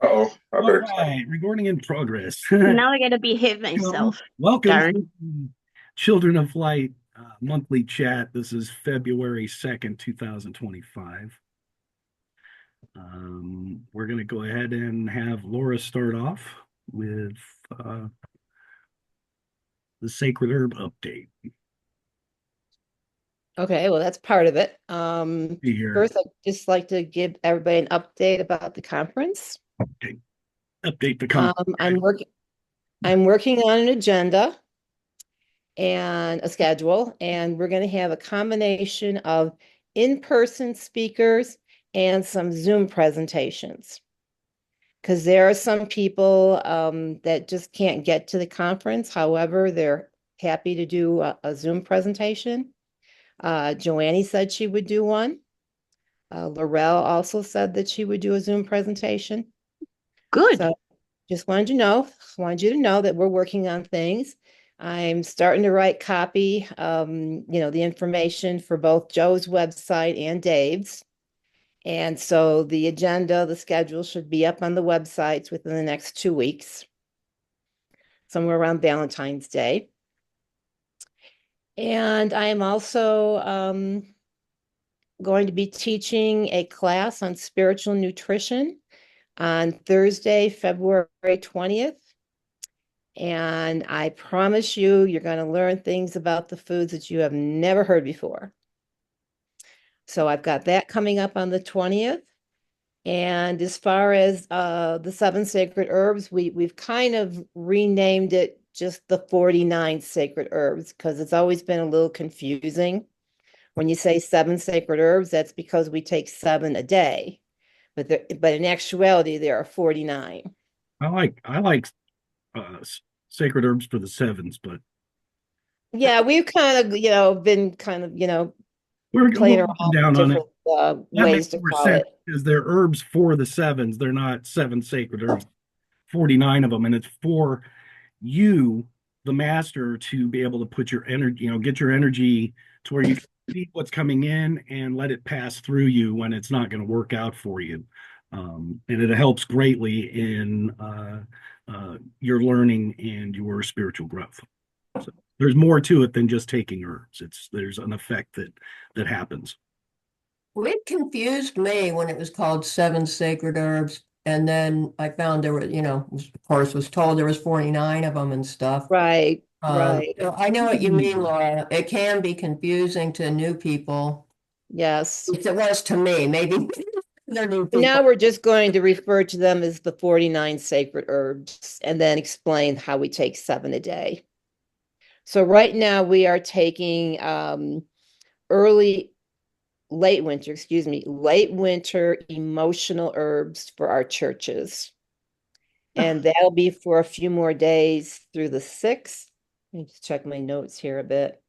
Oh, I All better turn. right, recording in progress. Now I gotta behave Welcome, myself. welcome to Darn. Children of Light monthly chat. This is February 2nd, 2025. We're going to go ahead and have Laura start off with uh, the Sacred Herb update Okay, well, that's part of it. here. First, I'd just like to give everybody an update about the conference. Okay, update the Um, conference. I'm working I'm working on an agenda and a schedule, and we're going to have a combination of in-person speakers and some Zoom presentations. Because there are some people that just can't get to the conference. However, they're happy to do a Zoom presentation. Joannie said she would do one. Laurel also said that she would do a Zoom presentation. Good. So just wanted you to know that we're working on things. I'm starting to write copy, the information for both Joe's website and Dave's. And so the agenda, the schedule should be up on the websites within the next 2 weeks, somewhere around Valentine's Day. And I am also going to be teaching a class on spiritual nutrition on Thursday, February 20th. And I promise you, you're going to learn things about the foods that you have never heard before. So I've got that coming up on the 20th. And as far as the seven sacred herbs, we've kind of renamed it just the 49 sacred herbs because it's always been a little confusing. When you say seven sacred herbs, that's because we take seven a day. But in actuality, there are 49. I like uh, Sacred Herbs for the sevens, but Yeah, we've kind of, been kind of, we'll playing up and around with down on it. different That makes ways to more call sense it. because they're herbs for the sevens. They're not seven sacred herbs, 49 of them. And it's for you, the master, to be able to put your energy, get your energy to where you can see what's coming in and let it pass through you when it's not going to work out for you. And it helps greatly in your learning and your spiritual growth. So there's more to it than just taking herbs. There's an effect that happens. Well, it confused me when it was called Seven Sacred Herbs. And then I found there were, of course, was told there was 49 of them and stuff. Right, right. So I know what you mean, Laura. It can be confusing to new people. Yes. It was to me, maybe they're new Now people. we're just going to refer to them as the 49 sacred herbs and then explain how we take seven a day. So right now we are taking early, late winter emotional herbs for our churches. And that'll be for a few more days through the 6th. Let me just check my notes here a bit.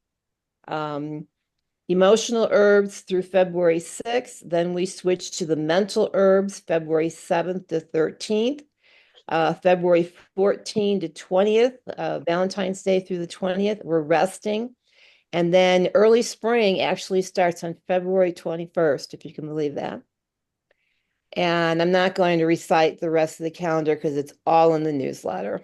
Um, Emotional herbs through February 6th. Then we switch to the mental herbs, February 7th to 13th. February 14th to 20th, Valentine's Day through the 20th, we're resting. And then early spring actually starts on February 21st, if you can believe that. And I'm not going to recite the rest of the calendar because it's all in the newsletter.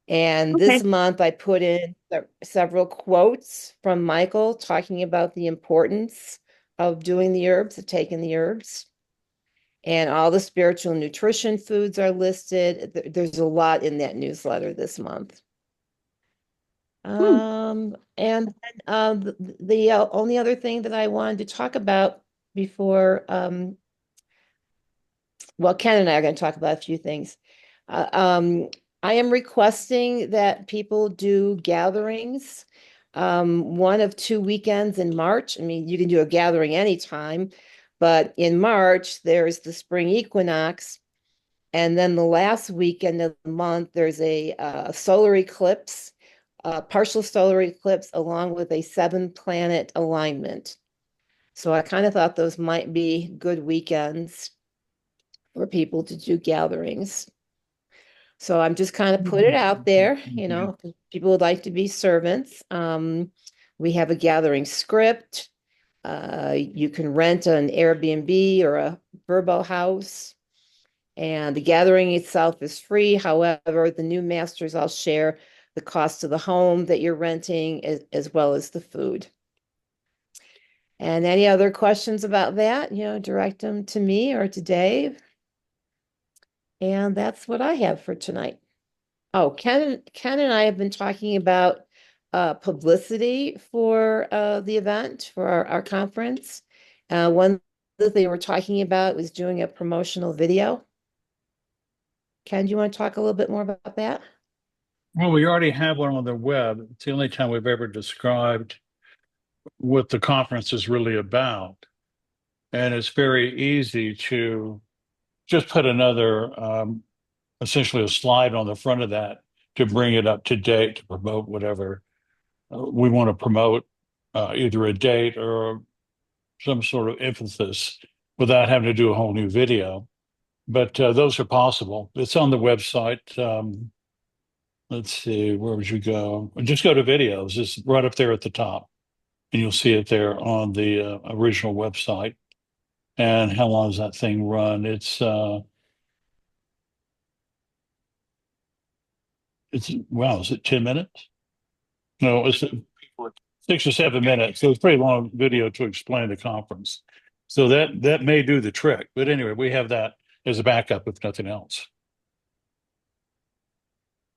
And Okay. this month I put in several quotes from Michael talking about the importance of doing the herbs, of taking the herbs. And all the spiritual nutrition foods are listed. There's a lot in that newsletter this month. Hmm. And the only other thing that I wanted to talk about before, well, Ken and I are going to talk about a few things. Uh, um, I am requesting that people do gatherings, one of 2 weekends in March. I mean, you can do a gathering anytime, but in March, there's the spring equinox. And then the last weekend of the month, there's a solar eclipse, partial solar eclipse, along with a seven planet alignment. So I kind of thought those might be good weekends for people to do gatherings. So I'm just kind of put it out there, if people would like to be servants. We have a gathering script. You can rent an Airbnb or a Verbo house. And the gathering itself is free. However, the new masters all share the cost of the home that you're renting as well as the food. And any other questions about that, direct them to me or to Dave. And that's what I have for tonight. Oh, Ken and I have been talking about publicity for the event, for our conference. One that they were talking about was doing a promotional video. Ken, do you want to talk a little bit more about that? Well, we already have one on the web. It's the only time we've ever described what the conference is really about. And it's very easy to just put another, essentially a slide on the front of that to bring it up to date to promote whatever we want to promote, either a date or some sort of emphasis without having to do a whole new video. But those are possible. It's on the website. Let's see, where would you go? Just go to videos. It's right up there at the top. And you'll see it there on the original website. And how long does that thing run? It's wow, is it 10 minutes? No, it's 6 or 7 minutes. So it's a pretty long video to explain the conference. So that may do the trick. But anyway, we have that as a backup if nothing else.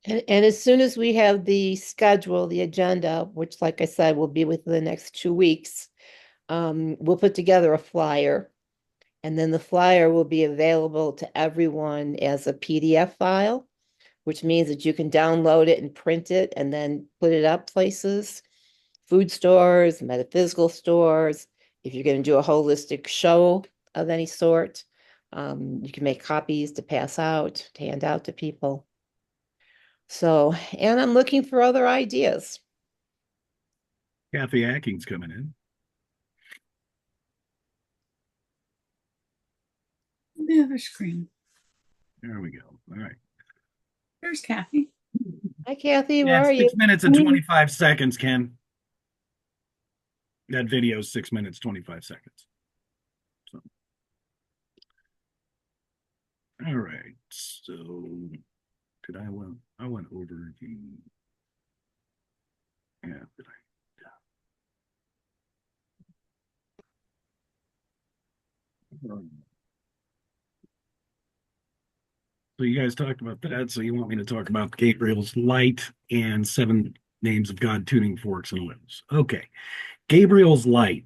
And as soon as we have the schedule, the agenda, which like I said, will be within the next 2 weeks, we'll put together a flyer. And then the flyer will be available to everyone as a PDF file, which means that you can download it and print it and then put it up places, food stores, metaphysical stores. If you're going to do a holistic show of any sort, you can make copies to pass out, to hand out to people. So, and I'm looking for other ideas. Kathy Acking's coming in. The other screen. There we go. All right. There's Kathy. Hi, Kathy. Yeah, Where are it's you? 6 minutes and 25 seconds, Ken. That video is 6 minutes, 25 seconds. So. All right. So did I went over the did I? So you guys talked about that. So you want me to talk about Gabriel's Light and 7 Names of God tuning forks and oils. Okay. Gabriel's Light.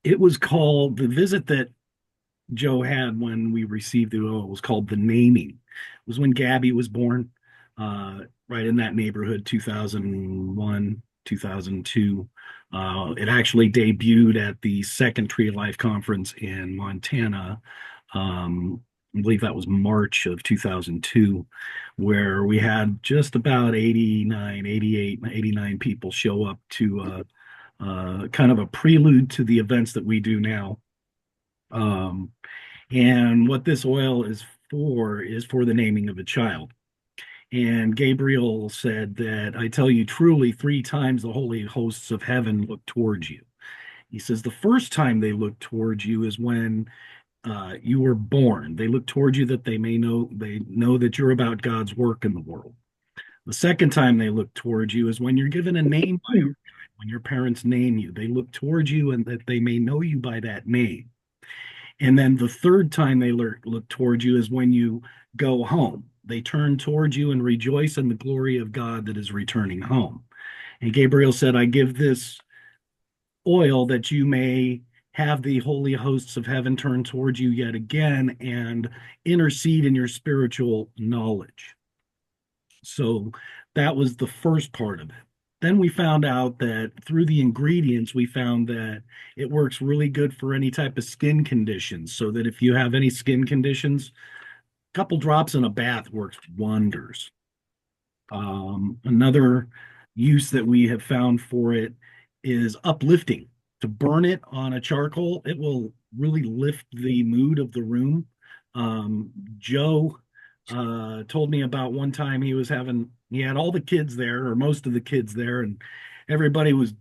It was called, the visit that Joe had when we received the oil was called the naming. It was when Gabby was born, right in that neighborhood, 2001, 2002. It actually debuted at the second Tree of Life conference in Montana. I believe that was March of 2002, where we had just about 89, 88, 89 people show up to kind of a prelude to the events that we do now. And what this oil is for the naming of a child. And Gabriel said that I tell you truly, 3 times the holy hosts of heaven look towards you. He says the first time they look towards you is when you were born. They look towards you that they know that you're about God's work in the world. The second time they look towards you is when you're given a name by when your parents name you. They look towards you and that they may know you by that name. And then the third time they look towards you is when you go home. They turn towards you and rejoice in the glory of God that is returning home. And Gabriel said, I give this oil that you may have the holy hosts of heaven turn towards you yet again and intercede in your spiritual knowledge. So that was the first part of it. Then we found out that through the ingredients, we found that it works really good for any type of skin conditions. So that if you have any skin conditions, a couple drops in a bath works wonders. Another use that we have found for it is uplifting. To burn it on a charcoal, it will really lift the mood of the room. Joe told me about one time he had all the kids there, or most of the kids there, and everybody was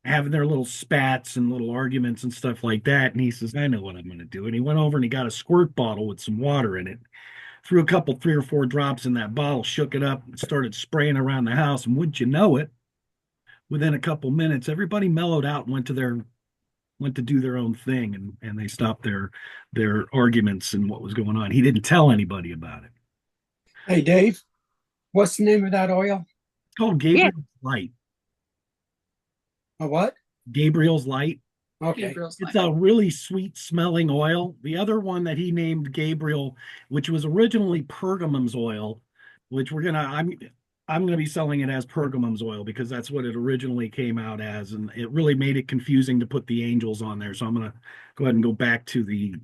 having their little spats and little arguments and stuff like that. And he says, I know what I'm going to do. And he went over and he got a squirt bottle with some water in it, threw a couple, 3 or 4 drops in that bottle, shook it up, and started spraying around the house. And wouldn't you know it, within a couple minutes, everybody mellowed out and went to do their own thing, and they stopped their arguments and what was going on. He didn't tell anybody about it. Hey, Dave, what's the name of that oil? It's called Yeah. Gabriel's Light. A what? Gabriel's Light. Okay. Gabriel's It's like, a really sweet smelling oil. The other one that he named Gabriel, which was originally Pergamum's oil, which I'm gonna be selling it as Pergamum's oil because that's what it originally came out as, and it really made it confusing to put the angels on there. So I'm gonna go ahead and go back to the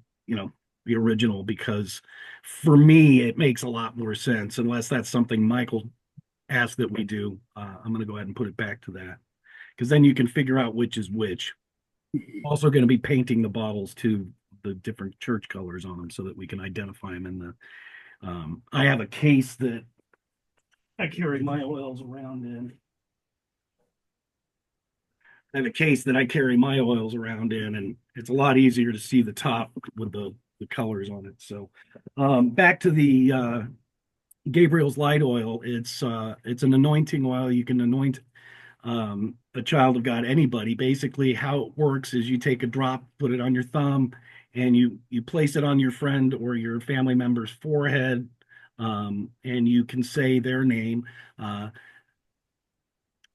original, because for me it makes a lot more sense. Unless that's something Michael asked that we do, I'm gonna go ahead and put it back to that, because then you can figure out which is which. Also going to be painting the bottles to the different church colors on them so that we can identify them in the I have a case that I carry my oils around in. I have a case that I carry my oils around in, and it's a lot easier to see the top with the colors on it. So back to the Gabriel's Light oil. It's an anointing oil. You can anoint a child of God, anybody. Basically, how it works is you take a drop, put it on your thumb, and you place it on your friend or your family member's forehead, and you can say their name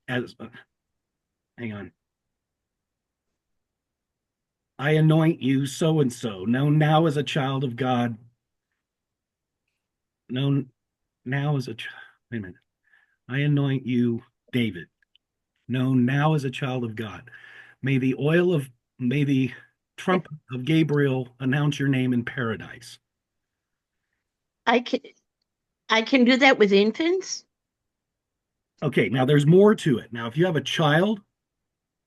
as hang on. I anoint you so and so, known now as a child of God, known now as a wait a minute. I anoint you, David, known now as a child of God. May the trumpet of Gabriel announce your name in paradise. I can do that with infants. Okay, now there's more to it. Now, if you have a child,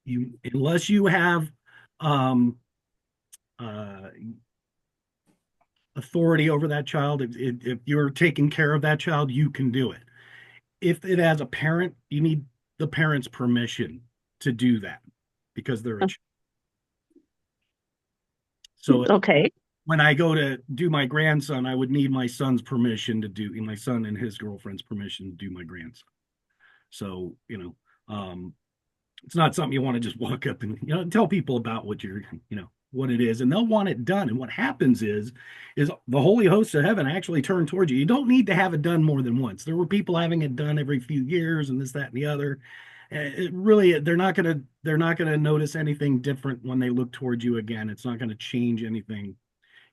unless you have um uh authority over that child, if you're taking care of that child, you can do it. If it has a parent, you need the parent's permission to do that because they're a child. So Okay. when I go to do my grandson, I would need my son's permission to do my son and his girlfriend's permission to do my grandson. So, it's not something you want to just walk up and, tell people about what it is, and they'll want it done. And what happens is the holy hosts of heaven actually turn towards you. You don't need to have it done more than once. There were people having it done every few years and this, that, and the other. It really, they're not gonna notice anything different when they look towards you again. It's not gonna change anything.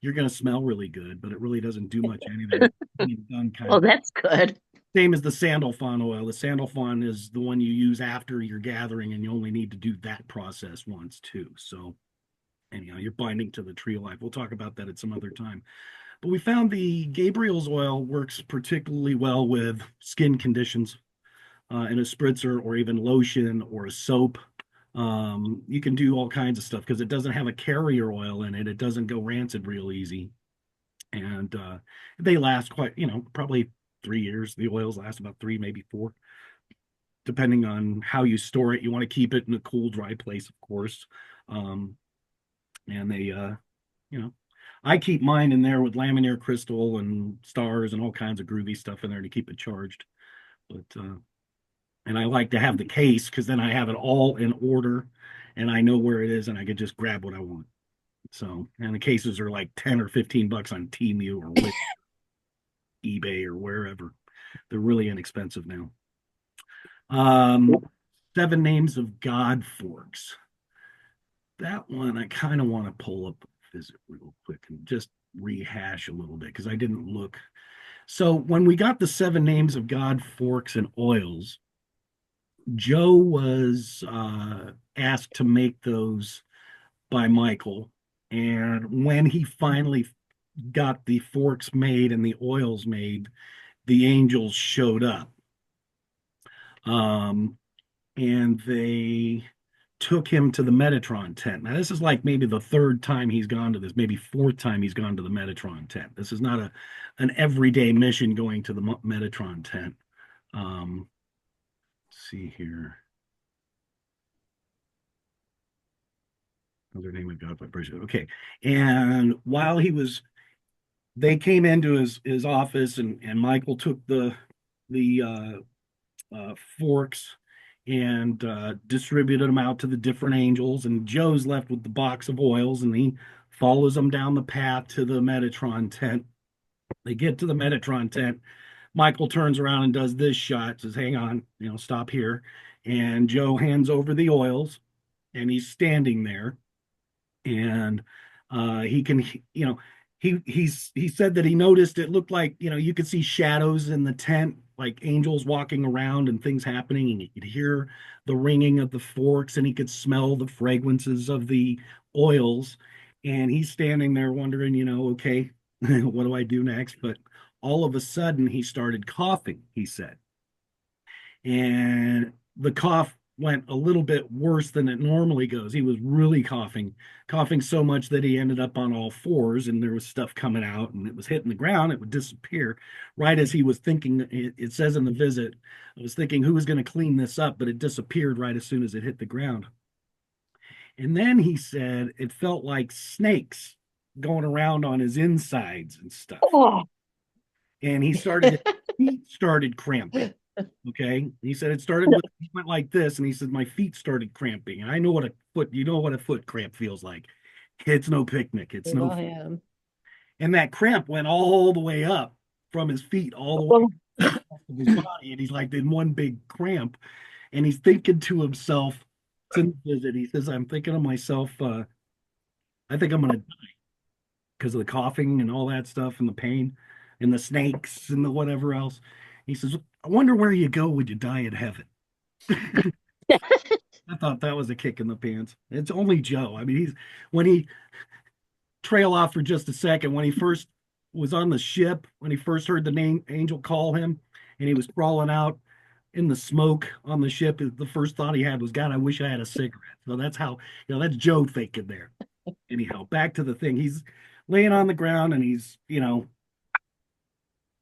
You're gonna smell really good, but it really doesn't do much anything. Done kind Oh, of that's good. same as the sandalphon oil. The sandalphon is the one you use after your gathering, and you only need to do that process once too. So anyhow, you're binding to the tree of life. We'll talk about that at some other time. But we found the Gabriel's oil works particularly well with skin conditions, in a spritzer or even lotion or a soap. You can do all kinds of stuff because it doesn't have a carrier oil in it. It doesn't go rancid real easy. And they last quite, probably 3 years. The oils last about 3, maybe 4, depending on how you store it. You want to keep it in a cool, dry place, of course. And they, I keep mine in there with laminaire crystal and stars and all kinds of groovy stuff in there to keep it charged. But and I like to have the case because then I have it all in order and I know where it is and I can just grab what I want. So, and the cases are like 10 or 15 bucks on Temu or eBay or wherever. They're really inexpensive now. 7 Names of God forks. That one I kind of want to pull up visit real quick and just rehash a little bit because I didn't look. So when we got the 7 Names of God forks and oils, Joe was asked to make those by Michael. And when he finally got the forks made and the oils made, the angels showed up. And they took him to the Metatron tent. Now, this is like maybe the 3rd time he's gone to this, maybe 4th time he's gone to the Metatron tent. This is not an everyday mission going to the Metatron tent. Let's see here. What's her name? We've got okay. And while they came into his office, and Michael took the forks and distributed them out to the different angels. And Joe's left with the box of oils, and he follows them down the path to the Metatron tent. They get to the Metatron tent. Michael turns around and does this shot, says, "Hang on, stop here." And Joe hands over the oils, and he's standing there. And he can, he said that he noticed it looked like, you could see shadows in the tent, like angels walking around and things happening, and he could hear the ringing of the forks, and he could smell the fragrances of the oils. And he's standing there wondering, okay, what do I do next? But all of a sudden he started coughing, he said. And the cough went a little bit worse than it normally goes. He was really coughing so much that he ended up on all fours, and there was stuff coming out, and it was hitting the ground. It would disappear right as he was thinking. It says in the visit, I was thinking, who was going to clean this up? But it disappeared right as soon as it hit the ground. And then he said it felt like snakes going around on his insides and stuff. Oh. And his feet started cramping. Okay. He said it started he went like this, and he said my feet started cramping. And I know what a foot cramp feels like. It's no picnic. It's no. Yeah. And that cramp went all the way up from his feet all the way up to his body, and he's like in one big cramp. And he's thinking to himself, in the visit, he says, "I'm thinking to myself, I think I'm gonna die because of the coughing and all that stuff, and the pain and the snakes and the whatever else." He says, "I wonder where you go when you die in heaven." I thought that was a kick in the pants. It's only Joe. I mean, when he trail off for just a second, when he first was on the ship, when he first heard the name angel call him, and he was crawling out in the smoke on the ship, the first thought he had was, "God, I wish I had a cigarette." So that's how, that's Joe thinking there. Anyhow, back to the thing. He's laying on the ground, and he's,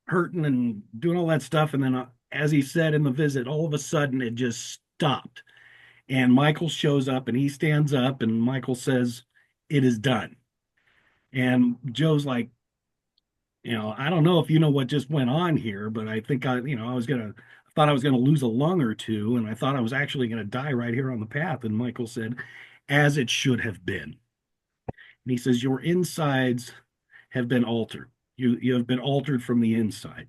hurting and doing all that stuff. And then, as he said in the visit, all of a sudden it just stopped. And Michael shows up, and he stands up, and Michael says, "It is done." And Joe's like, "I don't know if you know what just went on here, but I think I thought I was gonna lose a lung or two, and I thought I was actually gonna die right here on the path." And Michael said, "As it should have been." And he says, "Your insides have been altered. You have been altered from the inside."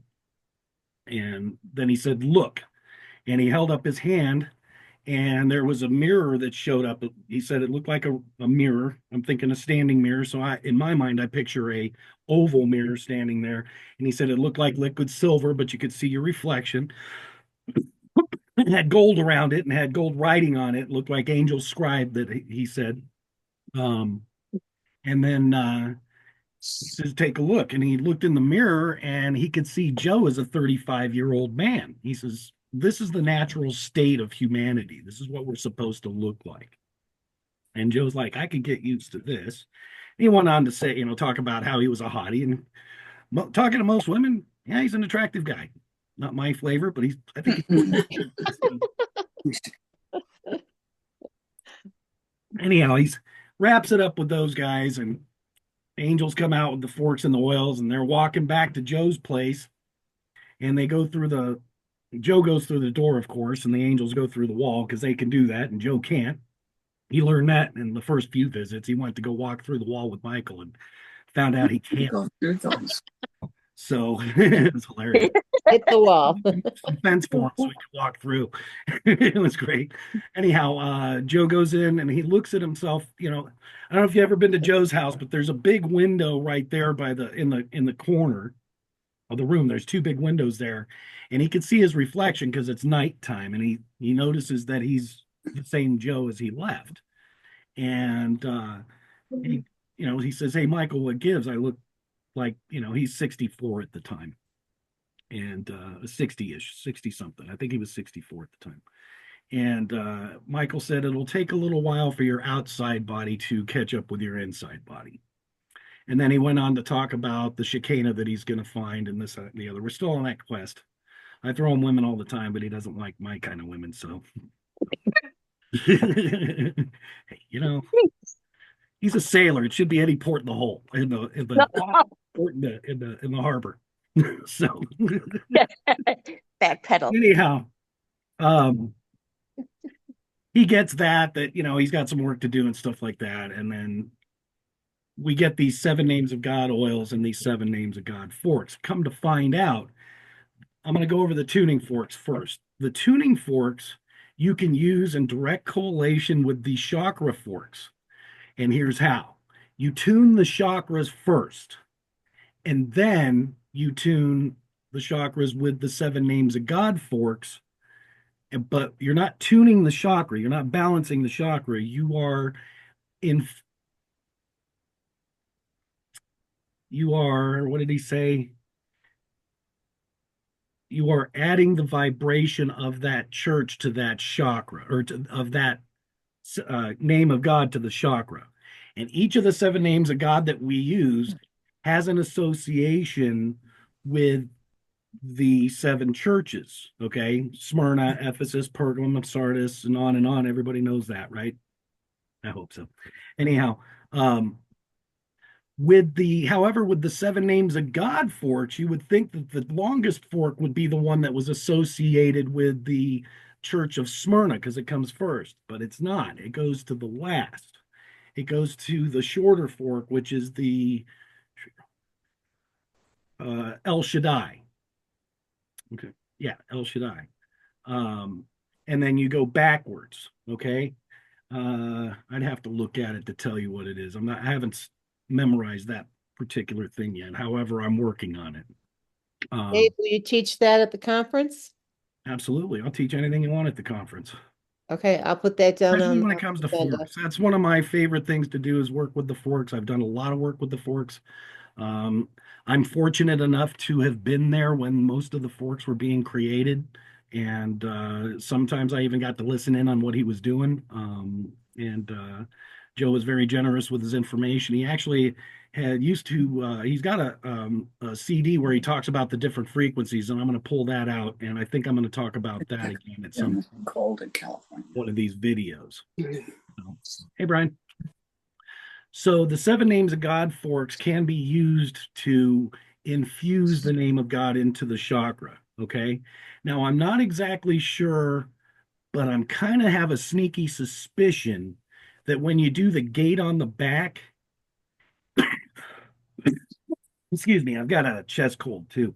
And then he said, "Look." And he held up his hand, and there was a mirror that showed up. He said it looked like a mirror. I'm thinking a standing mirror. So in my mind, I picture a oval mirror standing there. And he said it looked like liquid silver, but you could see your reflection. It had gold around it and had gold writing on it. It looked like angel scribe, that he said. And then he says, "Take a look." And he looked in the mirror, and he could see Joe as a 35-year-old man. He says, "This is the natural state of humanity. This is what we're supposed to look like." And Joe's like, "I could get used to this." He went on to say, talk about how he was a hottie, and talking to most women, yeah, he's an attractive guy. Not my flavor, but I think anyhow, he wraps it up with those guys, and angels come out with the forks and the oils, and they're walking back to Joe's place, and they go through Joe goes through the door, of course, and the angels go through the wall because they can do that, and Joe can't. He learned that in the first few visits. He went to go walk through the wall with Michael and found out he can't. So it was hilarious. Hit the wall. Some fence for him so he could walk through. It was great. Anyhow, Joe goes in, and he looks at himself. I don't know if you've ever been to Joe's house, but there's a big window right there in the corner of the room. There's two big windows there, and he can see his reflection because it's nighttime, and he notices that he's the same Joe as he left. And he says, "Hey, Michael, what gives?" I look like, he's 64 at the time, and 60-ish, 60 something. I think he was 64 at the time. And Michael said, "It'll take a little while for your outside body to catch up with your inside body." And then he went on to talk about the Shekinah that he's going to find, and this, and the other. We're still on that quest. I throw him women all the time, but he doesn't like my kind of women. So, hey, He's a sailor. It should be any port in the hole port in the harbor. So Backpedal. anyhow, um, he gets that he's got some work to do and stuff like that, and then we get these 7 names of God oils and these 7 names of God forks. Come to find out, I'm going to go over the tuning forks first. The tuning forks you can use in direct correlation with the chakra forks. And here's how. You tune the chakras first, and then you tune the chakras with the 7 names of God forks. But you're not tuning the chakra. You're not balancing the chakra. You are what did he say? You are adding the vibration of that church to that chakra, or of that name of God to the chakra. And each of the 7 names of God that we use has an association with the 7 churches. Okay, Smyrna, Ephesus, Pergamum, Sardis, and on. Everybody knows that, right? I hope so. Anyhow, with the 7 names of God forks, you would think that the longest fork would be the one that was associated with the Church of Smyrna, because it comes first, but it's not. It goes to the last. It goes to the shorter fork, which is the El Shaddai. Okay, yeah, El Shaddai. And then you go backwards. Okay, I'd have to look at it to tell you what it is. I haven't memorized that particular thing yet. However, I'm working on it. Dave, will you teach that at the conference? Absolutely. I'll teach anything you want at the conference. Okay, I'll put that down Especially on when the it comes to agenda. forks. That's one of my favorite things to do, is work with the forks. I've done a lot of work with the forks. I'm fortunate enough to have been there when most of the forks were being created. And sometimes I even got to listen in on what he was doing. And Joe was very generous with his information. He actually he's got a CD where he talks about the different frequencies, and I'm going to pull that out, and I think I'm going to talk about that again at some Cold in California. one of these videos. So, hey, Brian. So the 7 names of God forks can be used to infuse the name of God into the chakra. Okay. Now, I'm not exactly sure, but I'm kind of have a sneaky suspicion that when you do the gate on the back, excuse me, I've got a chest cold too.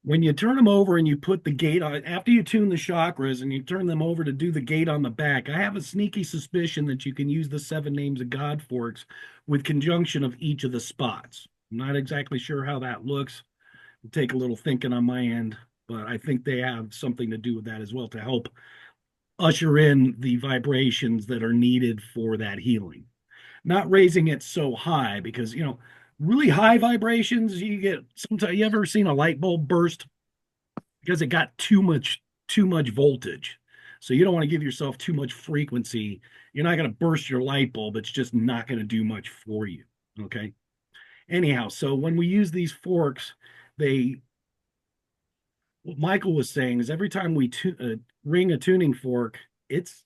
When you turn them over and you put the gate on, after you tune the chakras and you turn them over to do the gate on the back, I have a sneaky suspicion that you can use the 7 names of God forks with conjunction of each of the spots. I'm not exactly sure how that looks. It'll take a little thinking on my end, but I think they have something to do with that as well, to help usher in the vibrations that are needed for that healing. Not raising it so high, because really high vibrations, you get sometimes. You ever seen a light bulb burst because it got too much voltage? So you don't want to give yourself too much frequency. You're not going to burst your light bulb. It's just not going to do much for you. Okay. Anyhow, so when we use these forks, what Michael was saying is every time we ring a tuning fork, it's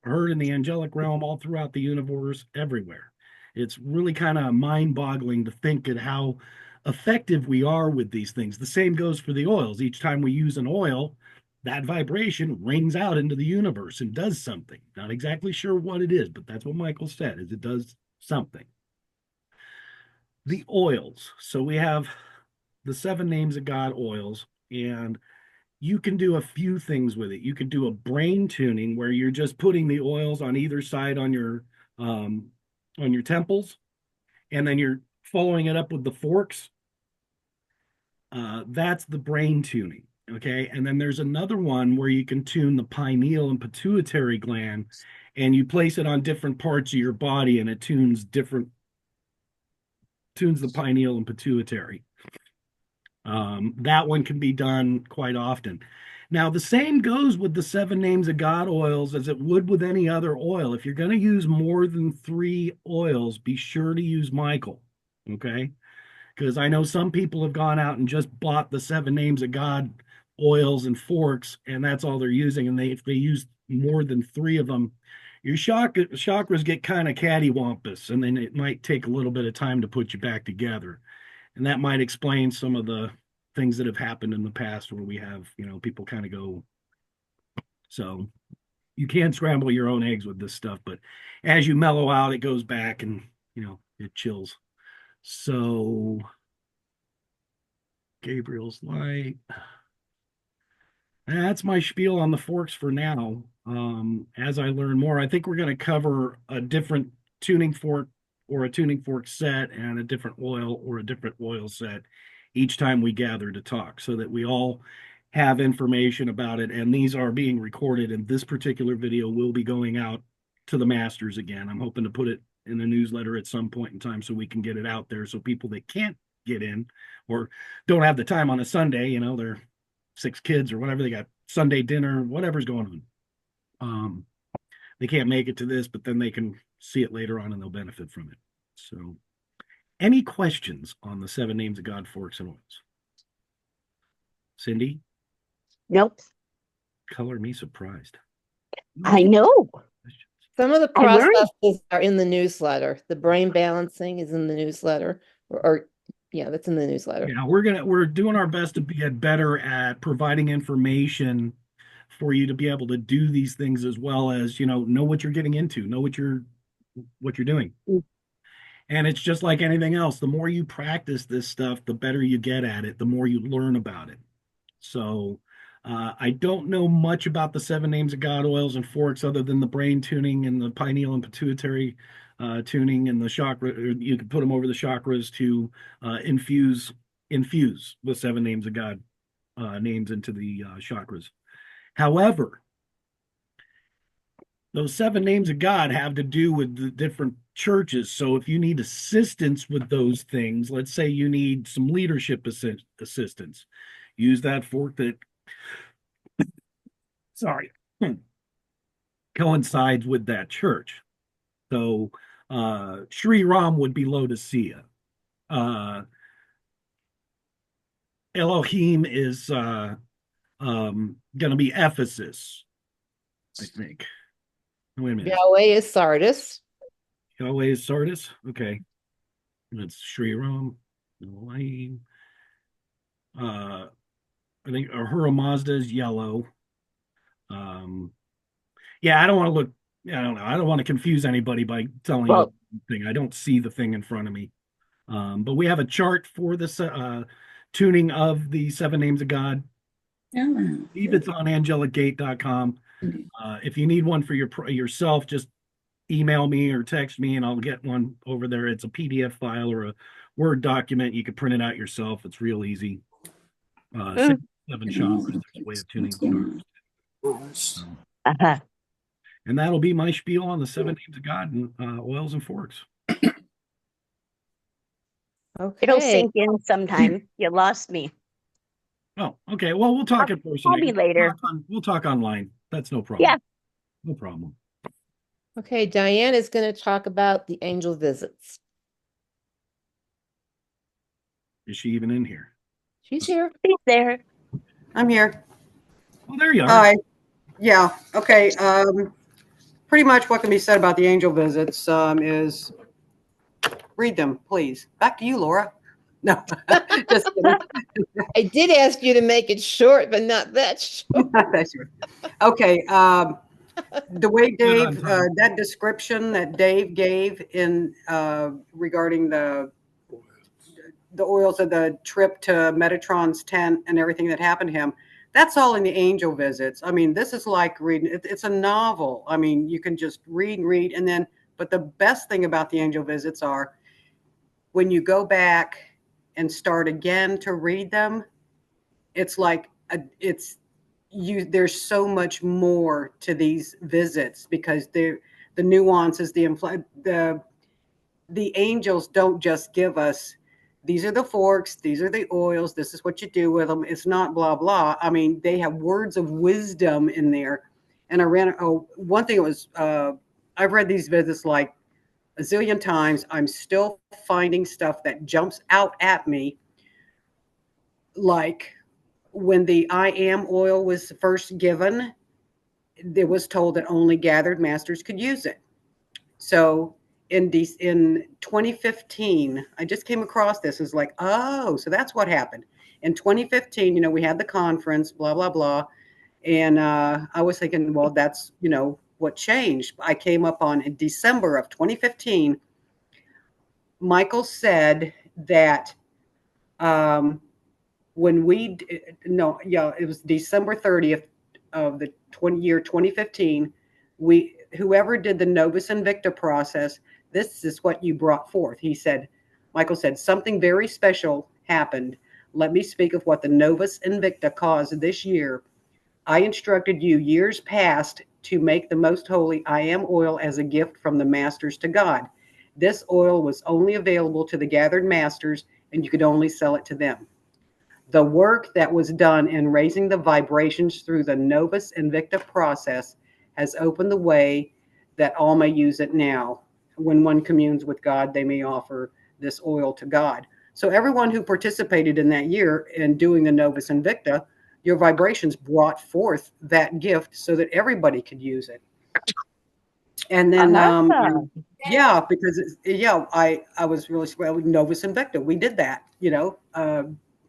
heard in the angelic realm, all throughout the universe, everywhere. It's really kind of mind-boggling to think at how effective we are with these things. The same goes for the oils. Each time we use an oil, that vibration rings out into the universe and does something. Not exactly sure what it is, but that's what Michael said, is it does something. The oils. So we have the 7 names of God oils, and you can do a few things with it. You can do a brain tuning where you're just putting the oils on either side on your temples, and then you're following it up with the forks. That's the brain tuning. Okay. And then there's another one where you can tune the pineal and pituitary gland, and you place it on different parts of your body, and it tunes the pineal and pituitary. That one can be done quite often. Now, the same goes with the 7 names of God oils as it would with any other oil. If you're going to use more than 3 oils, be sure to use Michael. Okay. Because I know some people have gone out and just bought the 7 names of God oils and forks, and that's all they're using. And if they use more than 3 of them, your chakras get kind of cattywampus, and then it might take a little bit of time to put you back together. And that might explain some of the things that have happened in the past where we have, people kind of go. So you can scramble your own eggs with this stuff, but as you mellow out, it goes back and, it chills. So Gabriel's light. That's my spiel on the forks for now. As I learn more, I think we're going to cover a different tuning fork or a tuning fork set and a different oil or a different oil set each time we gather to talk so that we all have information about it. And these are being recorded, and this particular video will be going out to the masters again. I'm hoping to put it in the newsletter at some point in time so we can get it out there so people that can't get in or don't have the time on a Sunday, they're 6 kids or whatever, they got Sunday dinner, whatever's going on. They can't make it to this, but then they can see it later on and they'll benefit from it. So any questions on the 7 names of God, forks, and oils? Cindy? Nope. Color me surprised. I know. Some of the I learned. processes are in the newsletter. The brain balancing is in the newsletter, or yeah, that's in the newsletter. Yeah, we're doing our best to get better at providing information for you to be able to do these things, as well as, know what you're getting into, know what you're doing. Mm. And it's just like anything else. The more you practice this stuff, the better you get at it, the more you learn about it. So I don't know much about the 7 names of God, oils, and forks other than the brain tuning and the pineal and pituitary tuning and the chakra. You can put them over the chakras to infuse the 7 names of God names into the chakras. However, those 7 names of God have to do with the different churches. So if you need assistance with those things, let's say you need some leadership assistance, use that fork that coincides with that church. So Sri Ram would be Laodicea. Elohim is going to be Ephesus, I think. Wait a minute. Yahweh is Sardis. Yahweh is Sardis. Okay, that's Sri Ram. Elohim. I think Ahura Mazda is yellow. Yeah, I don't want to look. I don't know. I don't want to confuse anybody by telling you the thing. I don't see the thing in front of me. But we have a chart for this tuning of the 7 names of God. Yeah. I believe it's on angelicgate.com. If you need one for yourself, just email me or text me and I'll get one over there. It's a PDF file or a Word document. You can print it out yourself. It's real easy. 7 chakras, there's a way of tuning stars. Uh-huh. And that'll be my spiel on the 7 names of God and oils and forks. Okay. It'll sink in sometime. You lost me. Oh, okay. Well, we'll talk in person. Call me later. We'll talk online. That's no problem. Yeah. No problem. Okay, Diane is going to talk about the angel visits. Is she even in here? She's here. He's there. I'm here. Oh, there you are. Hi. Yeah. Okay. Pretty much what can be said about the angel visits is read them, please. Back to you, Laura. No, just kidding. I did ask you to make it short, but not that short. That's right. Okay. The way Dave, that description that Dave gave in regarding the oils of the trip to Metatron's tent and everything that happened to him, that's all in the angel visits. I mean, this is like reading, it's a novel. I mean, you can just read and read. And then, but the best thing about the angel visits are when you go back and start again to read them, it's like, there's so much more to these visits because the nuances, the angels don't just give us, these are the forks, these are the oils, this is what you do with them. It's not blah, blah. I mean, they have words of wisdom in there. And one thing was, I've read these visits like a zillion times. I'm still finding stuff that jumps out at me. Like when the I am oil was first given, it was told that only gathered masters could use it. So in 2015, I just came across this. It's like, oh, so that's what happened. In 2015, we had the conference, blah, blah, blah. And I was thinking, well, that's, what changed. I came up on in December of 2015. Michael said that when it was December 30th of the year 2015, whoever did the Novus Invicta process, this is what you brought forth. Michael said, something very special happened. Let me speak of what the Novus Invicta caused this year. I instructed you years past to make the most holy I am oil as a gift from the masters to God. This oil was only available to the gathered masters, and you could only sell it to them. The work that was done in raising the vibrations through the Novus Invicta process has opened the way that all may use it now. When one communes with God, they may offer this oil to God. So everyone who participated in that year in doing the Novus Invicta, your vibrations brought forth that gift so that everybody could use it. And then, Awesome. because I was really well with Novus Invicta. We did that,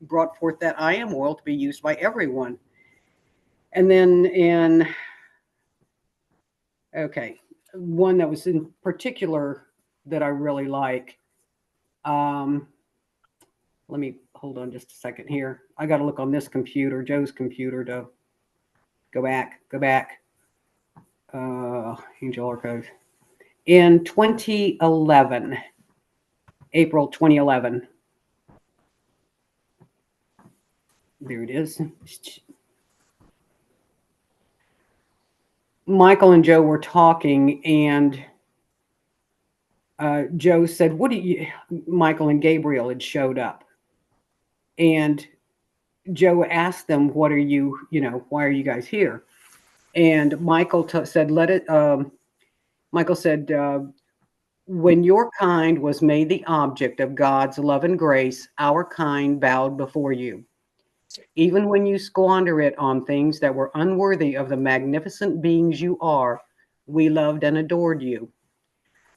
brought forth that I am oil to be used by everyone. And then one that was in particular that I really like. Let me hold on just a second here. I got to look on this computer, Joe's computer, to go back. Angel Archive. In 2011, April 2011. There it is. Michael and Joe were talking, and Joe said, Michael and Gabriel had showed up. And Joe asked them, why are you guys here? And Michael said, Michael said, when your kind was made the object of God's love and grace, our kind bowed before you. Even when you squander it on things that were unworthy of the magnificent beings you are, we loved and adored you.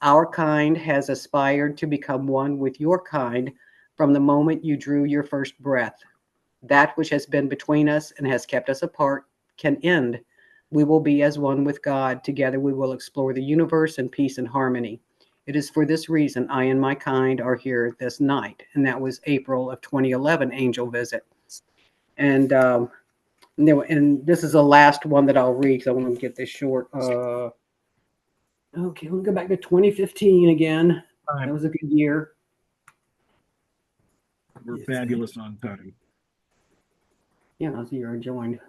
Our kind has aspired to become one with your kind from the moment you drew your first breath. That which has been between us and has kept us apart can end. We will be as one with God. Together we will explore the universe in peace and harmony. It is for this reason I and my kind are here this night. And that was April of 2011 angel visit. And this is the last one that I'll read because I want to get this short. Okay, let me go back to 2015 again. That was a good year. We're fabulous on time. Yeah, that was the year I joined.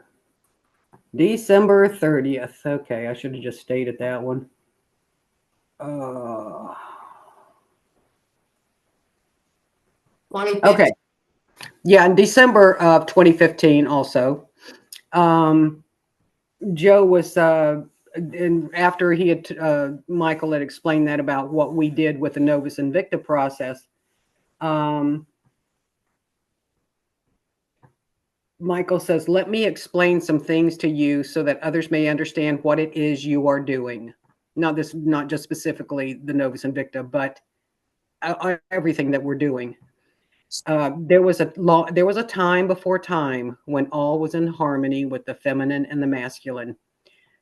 December 30th. Okay, I should have just stayed at that one. Okay. Yeah, in December of 2015 also. Joe was, and after he had, Michael had explained that about what we did with the Novus Invicta process, Michael says, let me explain some things to you so that others may understand what it is you are doing. Not just specifically the Novus Invicta, but everything that we're doing. There was a time before time when all was in harmony with the feminine and the masculine.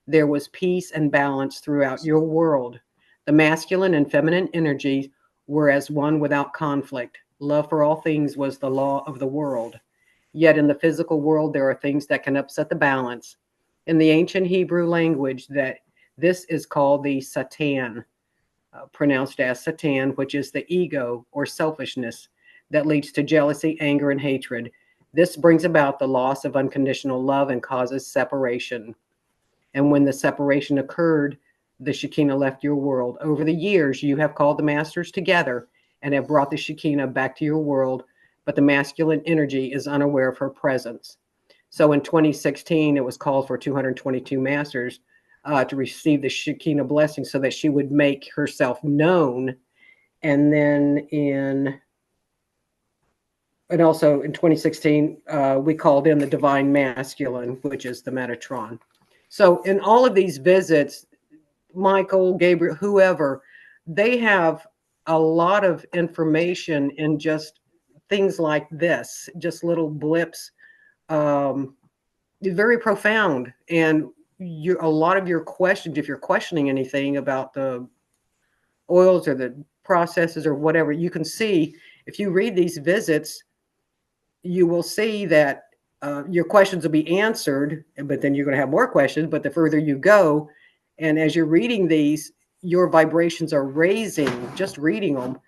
There was peace and balance throughout your world. The masculine and feminine energies were as one without conflict. Love for all things was the law of the world. Yet in the physical world, there are things that can upset the balance. In the ancient Hebrew language, this is called the Satan, pronounced as Satan, which is the ego or selfishness that leads to jealousy, anger, and hatred. This brings about the loss of unconditional love and causes separation. And when the separation occurred, the Shekinah left your world. Over the years, you have called the masters together and have brought the Shekinah back to your world, but the masculine energy is unaware of her presence. So in 2016, it was called for 222 masters to receive the Shekinah blessing so that she would make herself known. And then also in 2016, we called in the divine masculine, which is the Metatron. So in all of these visits, Michael, Gabriel, whoever, they have a lot of information in just things like this, just little blips. Very profound. And a lot of your questions, if you're questioning anything about the oils or the processes or whatever, you can see if you read these visits, you will see that your questions will be answered, but then you're going to have more questions. But the further you go, and as you're reading these, your vibrations are raising. Just reading them,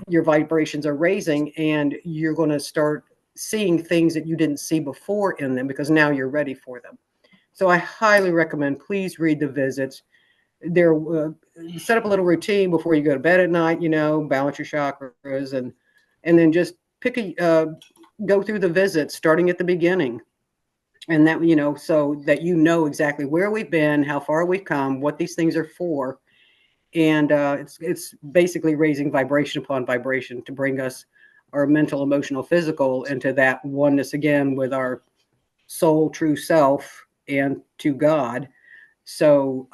your vibrations are raising, and you're going to start seeing things that you didn't see before in them because now you're ready for them. So I highly recommend, please read the visits. They're set up a little routine before you go to bed at night, balance your chakras, and then just go through the visits starting at the beginning. And that, so that exactly where we've been, how far we've come, what these things are for. And it's basically raising vibration upon vibration to bring us our mental, emotional, physical into that oneness again with our soul, true self, and to God. So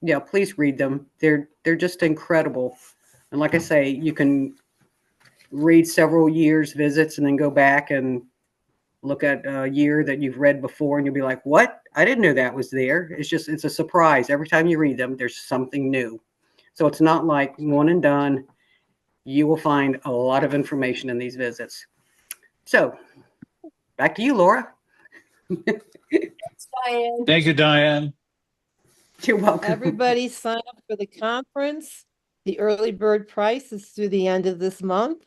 yeah, please read them. They're just incredible. And like I say, you can read several years visits and then go back and look at a year that you've read before and you'll be like, what? I didn't know that was there. It's a surprise. Every time you read them, there's something new. So it's not like one and done. You will find a lot of information in these visits. So back to you, Laura. Diane. Thank you, Diane. You're welcome. Everybody sign up for the conference. The early bird price is through the end of this month.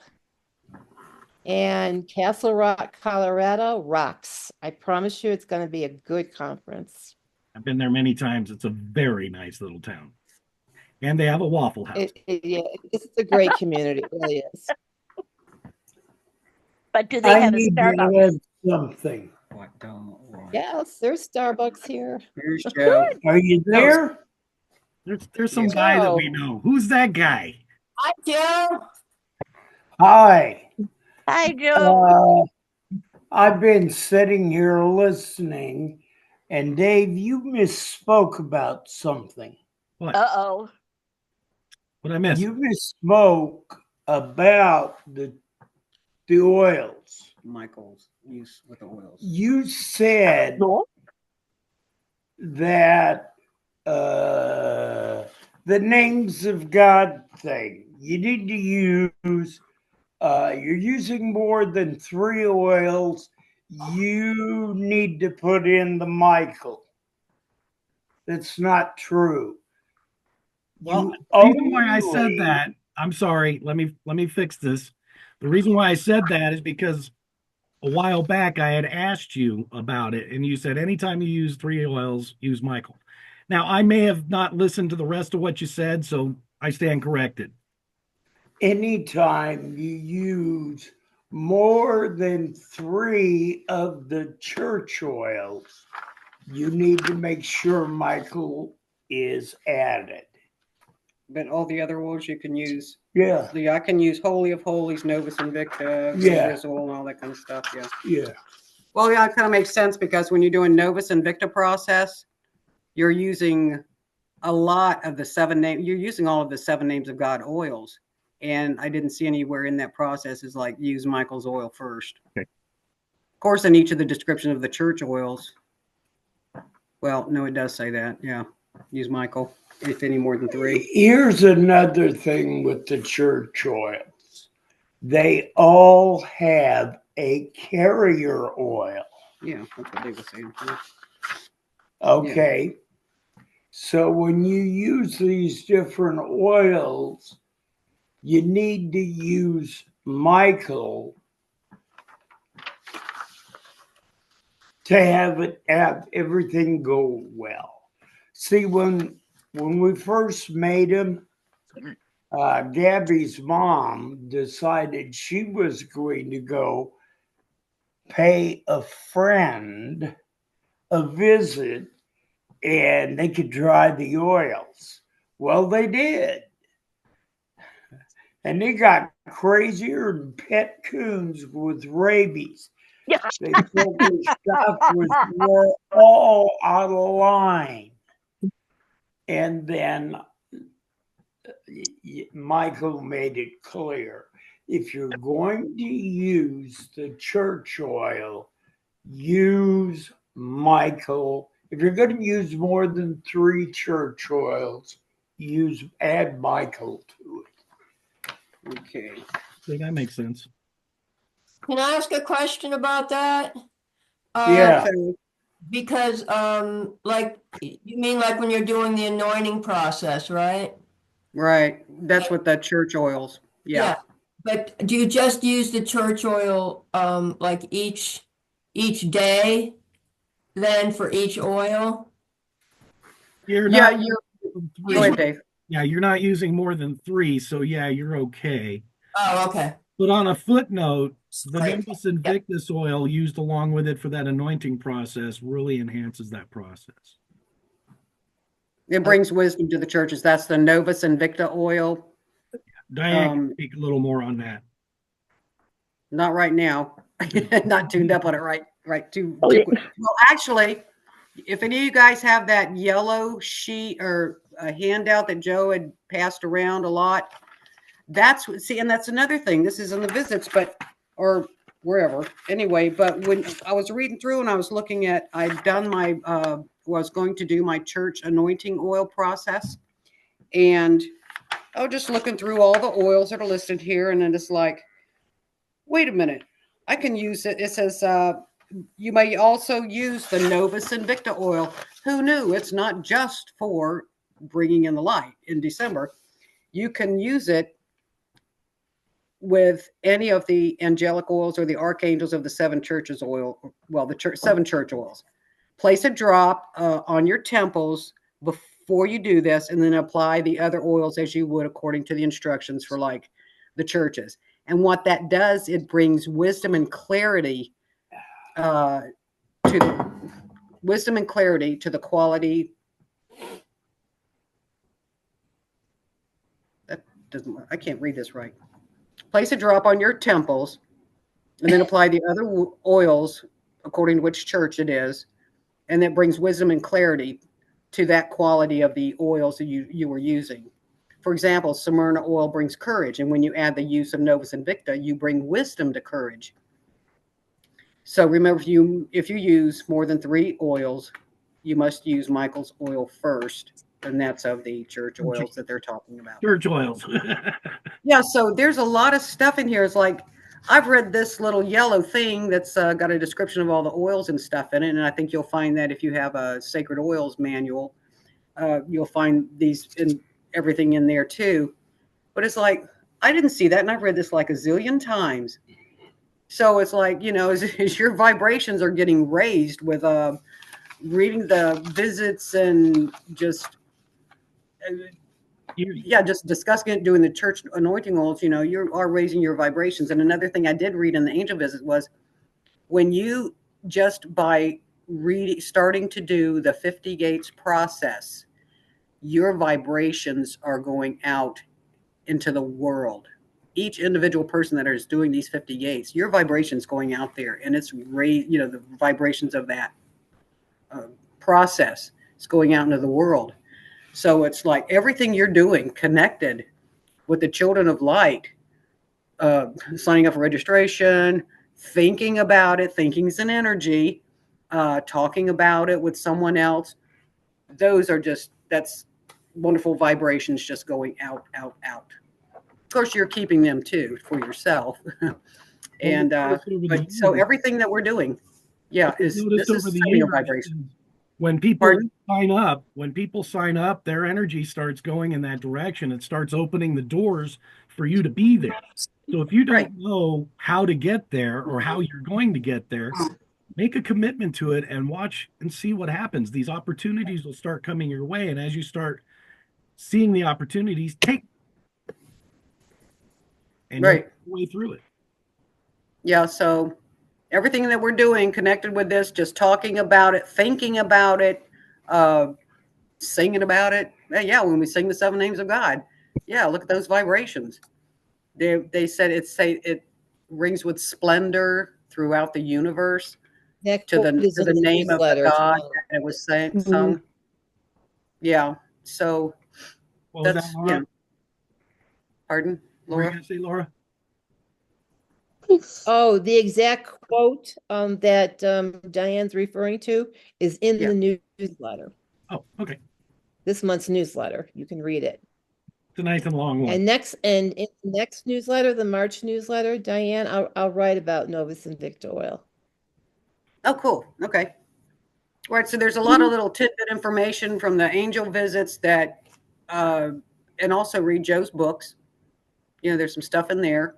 And Castle Rock, Colorado rocks. I promise you it's going to be a good conference. I've been there many times. It's a very nice little town. And they have a Waffle House. Yeah, it's a great community. It really is. But do they I have a need to Starbucks? add something. Yes, there's Starbucks here. Here's Joe. Are you there? There's some Yes. guy that we know. Who's that guy? Hi, Joe. Hi. Hi, Joe. I've been sitting here listening, and Dave, you misspoke about something. What? Uh-oh. What I missed? You misspoke about the oils. Michael's use with the oils. You said No. that the names of God thing, you need to use, you're using more than 3 oils, you need to put in the Michael. That's not true. Well, You the reason why I said only- that, I'm sorry, let me fix this. The reason why I said that is because a while back I had asked you about it, and you said anytime you use 3 oils, use Michael. Now, I may have not listened to the rest of what you said, so I stand corrected. Anytime you use more than 3 of the church oils, you need to make sure Michael is added. But all the other oils you can use. Yeah, I can use Holy of Holies, Novus Invicta, Yeah. Savior's Oil, and all that kind of stuff. Yeah. yeah. Well, yeah, it kind of makes sense because when you're doing Novus Invicta process, you're using a lot of the 7 names. You're using all of the 7 names of God oils. And I didn't see anywhere in that process is like use Michael's oil first. Okay. Of course, in each of the description of the church oils. Well, no, it does say that. Yeah. Use Michael if any more than 3. Here's another thing with the church oils. They all have a carrier oil. Yeah, that's what they were saying. Yeah. Okay. So when you use these different oils, you need to use Michael to have everything go well. See, when we first made him, Gabby's mom decided she was going to go pay a friend a visit and they could dry the oils. Well, they did. And they got crazier than pet coons with rabies. They said the stuff was all out of line. And then Michael made it clear. If you're going to use the church oil, use Michael. If you're going to use more than 3 church oils, add Michael to it. Okay. I think that makes sense. Can I ask a question about that? Yeah. Okay. Because, like, you mean like when you're doing the anointing process, right? Right. That's what the church oils. Yeah. But do you just use the church oil, like each day, then for each oil? You're Yeah. not You're. using Go 3. ahead, Dave. Yeah, you're not using more than 3, so yeah, you're okay. Oh, okay. But on a footnote, the Right. Novus Invictus oil used along with it for that anointing process really enhances that process. It brings wisdom to the churches. That's the Novus Invicta oil. Diane can speak a little more on that. Not right now. Not tuned up on it too quick. Well, actually, if any of you guys have that yellow sheet or a handout that Joe had passed around a lot, and that's another thing. This is in the visits, or wherever. Anyway, but when I was reading through and I was looking at, I'd done my, was going to do my church anointing oil process. And I was just looking through all the oils that are listed here. And then it's like, wait a minute, I can use it. It says, you may also use the Novus Invicta oil. Who knew? It's not just for bringing in the light in December. You can use it with any of the angelic oils or the archangels of the 7 churches oil. Well, the 7 church oils. Place a drop on your temples before you do this, and then apply the other oils as you would according to the instructions for like the churches. And what that does, it brings wisdom and clarity to the quality. That doesn't. I can't read this right. Place a drop on your temples, and then apply the other oils according to which church it is, and that brings wisdom and clarity to that quality of the oils that you were using. For example, Smyrna oil brings courage, and when you add the use of Novus Invicta, you bring wisdom to courage. So remember, if you use more than 3 oils, you must use Michael's oil first, and that's of the church oils that they're talking about. Church oils. Yeah, so there's a lot of stuff in here. It's like, I've read this little yellow thing that's got a description of all the oils and stuff in it, and I think you'll find that if you have a Sacred Oils manual, you'll find these in everything in there too. But it's like, I didn't see that, and I've read this like a zillion times. So it's like, as your vibrations are getting raised with reading the visits and just just discussing it, doing the church anointing oils, you are raising your vibrations. And another thing I did read in the angel visit was, when you just by starting to do the 50 gates process, your vibrations are going out into the world. Each individual person that is doing these 50 gates, your vibrations going out there, and it's the vibrations of that process is going out into the world. So it's like everything you're doing connected with the children of light, signing up for registration, thinking about it, thinking's an energy, talking about it with someone else. That's wonderful vibrations just going out, out, out. Of course, you're keeping them too for yourself. And so everything that we're doing, this is sending a vibration. When people sign up, their energy starts going in that direction. It starts opening the doors for you to be there. So if you don't know how to get there or how you're going to get there, make a commitment to it and watch and see what happens. These opportunities will start coming your way. And as you start seeing the opportunities, take and way through it. Yeah. So everything that we're doing connected with this, just talking about it, thinking about it, singing about it. Yeah. When we sing the 7 names of God, look at those vibrations. They said it rings with splendor, throughout the universe That to the quote is to in the name of the newsletter as God well. that it was Mhm. sung. Yeah. So What was that's that, Laura? pardon, What were you Laura? gonna say, Laura? Oh, the exact quote that Diane's referring to is in Yeah. the newsletter. Oh, okay. This month's newsletter. You can read it. It's a nice and long one. And in the next newsletter, the March newsletter, Diane, I'll write about Novus Invicta oil. Oh, cool. Okay. All right. So there's a lot of little tidbit information from the angel visits that, and also read Joe's books. You know, there's some stuff in there,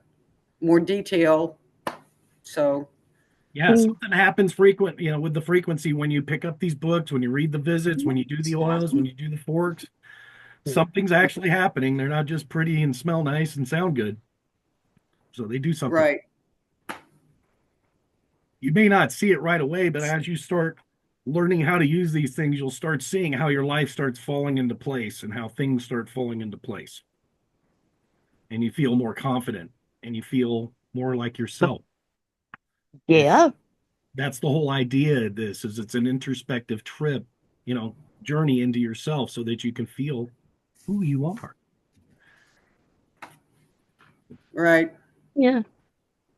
more detail. So Yeah, something happens frequent, with the frequency when you pick up these books, when you read the visits, when you do the oils, when you do the forks, something's actually happening. They're not just pretty and smell nice and sound good. So they do something. right. You may not see it right away, but as you start learning how to use these things, you'll start seeing how your life starts falling into place and how things start falling into place. And you feel more confident and you feel more like yourself. Yeah. That's the whole idea of this is it's an introspective trip, journey into yourself so that you can feel who you are. Right. Yeah.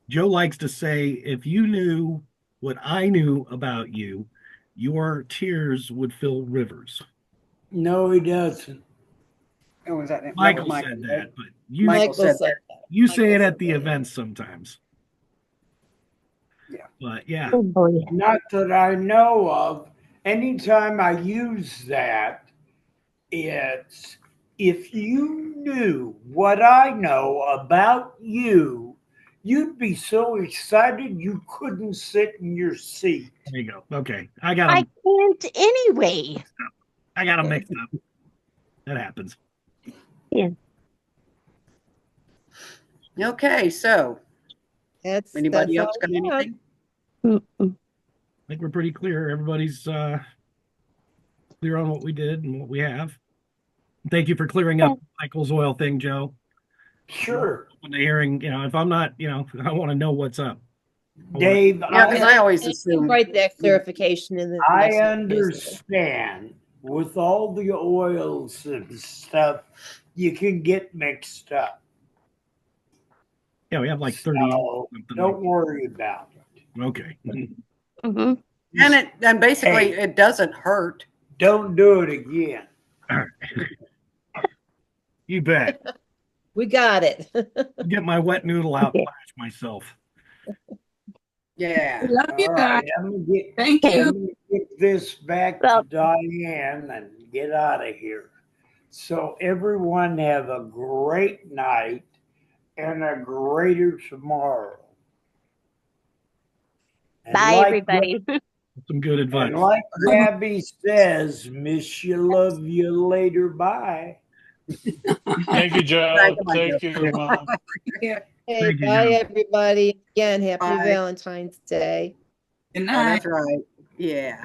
Joe likes to say, if you knew what I knew about you, your tears would fill rivers. No, he doesn't. Oh, was that Michael Michael, said right? that, but you Michael Michael said said that. that. you say Michael it said at the that. events sometimes. Yeah. But yeah, Oh boy. Not that I know of. Anytime I use that, it's if you knew what I know about you, you'd be so excited you couldn't sit in your seat. there you go. Okay, I got I him. can't anyway. I got him mixed up. That happens. Okay. So anybody That's else all got we have. anything? Mm-mm. I think we're pretty clear. Everybody's clear on what we did and what we have. Thank you for clearing up Michael's oil thing, Joe. Sure. When the hearing, if I'm not, I want to know what's up. Dave, Yeah, because I always And assume. write that clarification in the I next newsletter. understand with all the oils and stuff, you can get mixed up. Yeah, we have like 30. So something don't worry about it. Okay. Mm-hmm. And basically Hey. it doesn't hurt. Don't do it again. You bet. We got it. Get my wet noodle out and flash myself. Yeah. Love you All guys. right, I'm gonna get, Thank I'm you. gonna get this back Well- to Diane and get out of here. So everyone have a great night and a greater tomorrow. And Bye, like everybody. Some good advice. And like Gabby says, miss you, love you later. Bye. Thank you, Joe. Thank you, Thank you, Mom. Hey, Thank you, bye, Joe. everybody. Again, happy Bye. Valentine's Day. Good Oh, night. that's right. Yeah.